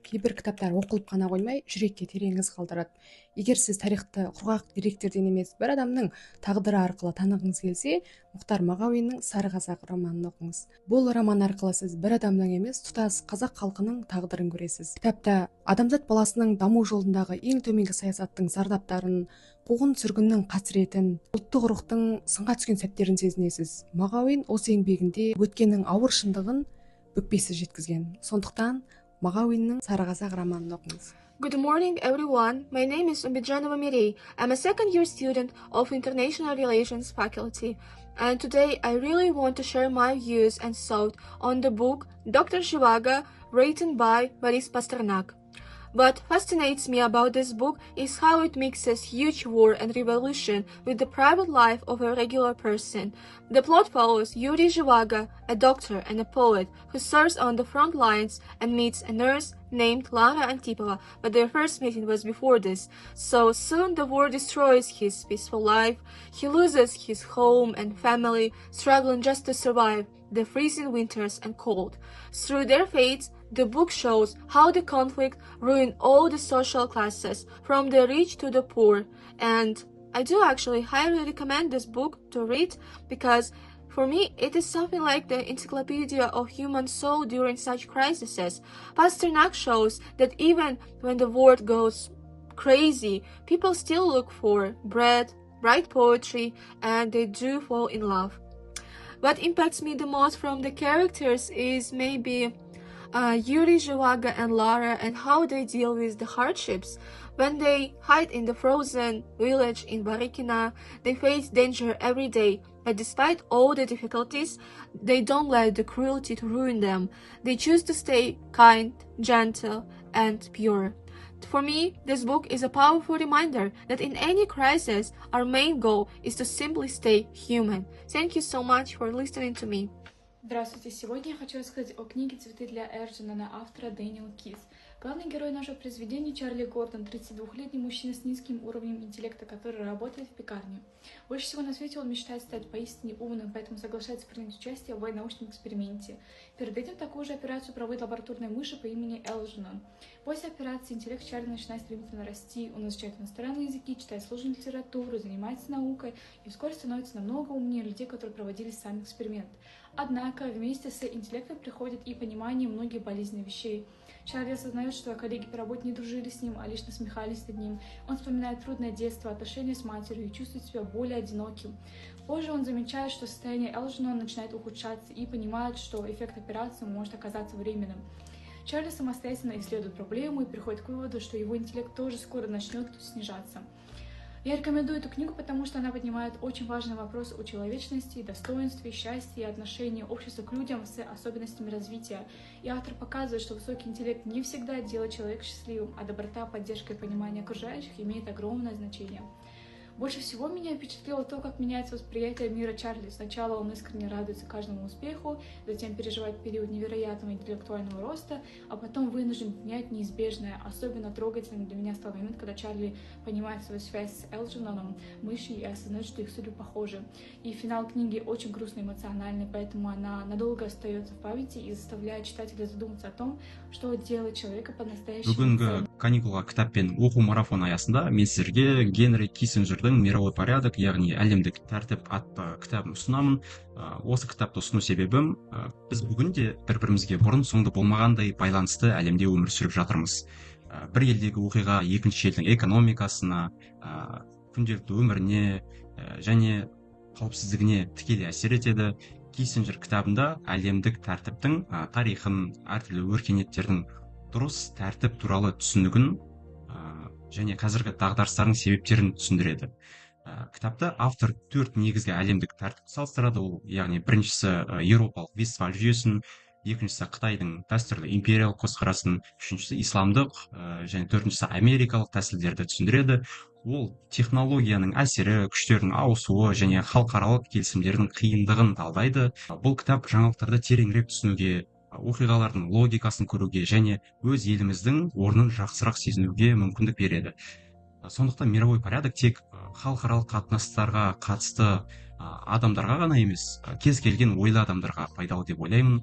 Кейбір кітаптар оқылып қана қоймай, жүрекке терең із қалдырады. Егер сіз тарихты құрғақ деректерден емес, бір адамның тағдыры арқылы танығыңыз келсе, Мұхтар Мағауиннің Сары Қазақ романын оқыңыз. Бұл роман арқылы сіз бір адамның емес, тұтас қазақ халқының тағдырын көресіз. Кітапта адамзат баласының даму жолындағы ең төменгі саясаттың зардаптарын, қуғын-сүргіннің қасіретін, ұлттық рухтың сынға түскен сәттерін сезінесіз. Мағауин осы еңбегінде өткеннің ауыр шындығын бүкпесіз жеткізген. Сондықтан Мағауиннің Сары Қазақ романын оқыңыз. Good morning, everyone. My name is Umbijanova Mirey. I'm a second-year student of International Relations faculty, and today I really want to share my views and thoughts on the book Dr. Zhivago, written by Boris Pasternak. What fascinates me about this book is how it mixes huge war and revolution with the private life of a regular person. The plot follows Yuri Zhivago, a doctor and a poet who serves on the front lines and meets a nurse named Lara Antipova, but their first meeting was before this. So soon the war destroys his peaceful life. He loses his home and family, struggling just to survive the freezing winters and cold. Through their fates, the book shows how the conflict ruined all the social classes, from the rich to the poor. And I do actually highly recommend this book to read, because for me it is something like the encyclopedia of human soul during such crises. Pasternak shows that even when the world goes crazy, people still look for bread, write poetry, and they do fall in love. What impacts me the most from the characters is maybe Yuri Zhivago and Lara, and how they deal with the hardships. When they hide in the frozen village in Barikina, they face danger every day, but despite all the difficulties, they don't let the cruelty to ruin them. They choose to stay kind, gentle, and pure. For me, this book is a powerful reminder that in any crisis, our main goal is to simply stay human. Thank you so much for listening to me. Здравствуйте! Сегодня я хочу рассказать о книге «Цветы для Эрджинана» автора Дэниел Кис. Главный герой нашего произведения Чарли Гордон, 32-летний мужчина с низким уровнем интеллекта, который работает в пекарне. Больше всего на свете он мечтает стать поистине умным, поэтому соглашается принять участие в научном эксперименте. Перед этим такую же операцию проводит лабораторная мышь по имени Элджинан. После операции интеллект Чарли начинает стремительно расти, он изучает иностранные языки, читает сложную литературу, занимается наукой и вскоре становится намного умнее людей, которые проводили сам эксперимент. Однако вместе с интеллектом приходит и понимание многих болезненных вещей. Чарли осознает, что коллеги по работе не дружили с ним, а лишь насмехались над ним. Он вспоминает трудное детство, отношения с матерью и чувствует себя более одиноким. Позже он замечает, что состояние Элджинана начинает ухудшаться и понимает, что эффект операции может оказаться временным. Чарли самостоятельно исследует проблему и приходит к выводу, что его интеллект тоже скоро начнет снижаться. Я рекомендую эту книгу, потому что она поднимает очень важный вопрос о человечности, достоинстве, счастье и отношении общества к людям с особенностями развития. И автор показывает, что высокий интеллект не всегда делает человека счастливым, а доброта, поддержка и понимание окружающих имеет огромное значение. Больше всего меня впечатлило то, как меняется восприятие мира Чарли. Сначала он искренне радуется каждому успеху, затем переживает период невероятного интеллектуального роста, а потом вынужден принять неизбежное. Особенно трогательным для меня стал момент, когда Чарли понимает свою связь с Элджинаном, мышью, и осознает, что их судьбы похожи. И финал книги очень грустный, эмоциональный, поэтому она надолго остается в памяти и заставляет читателя задуматься о том, что делает человека по-настоящему. Бүгінгі каникулға кітаппен оқу марафоны аясында мен сіздерге Генри Киссинджердің «Мировой порядок», яғни әлемдік тәртіп атты кітабын ұсынамын. Осы кітапты ұсыну себебім, біз бүгінде бір-бірімізге бұрын соңды болмағандай байланысты әлемде өмір сүріп жатырмыз. Бір елдегі оқиға екінші елдің экономикасына, күнделікті өміріне және қауіпсіздігіне тікелей әсер етеді. Киссинджер кітабында әлемдік тәртіптің тарихын, әртүрлі өркениеттердің дұрыс тәртіп туралы түсінігін және қазіргі дағдарыстардың себептерін түсіндіреді. Кітапта автор 4 негізгі әлемдік тәртіпті салыстырады. Ол, яғни біріншісі еуропалық Вестфаль жүйесін, екіншісі Қытайдың дәстүрлі империялық көзқарасын, үшіншісі исламдық және төртіншісі америкалық тәсілдерді түсіндіреді. Ол технологияның әсері, күштердің ауысуы және халықаралық келісімдердің қиындығын талдайды. Бұл кітап жаңалықтарды тереңірек түсінуге, оқиғалардың логикасын көруге және өз еліміздің орнын жақсырақ сезінуге мүмкіндік береді. Сондықтан «Мировой порядок» тек халықаралық қатынастарға қатысты адамдарға ғана емес, кез келген ойлы адамдарға пайдалы деп ойлаймын.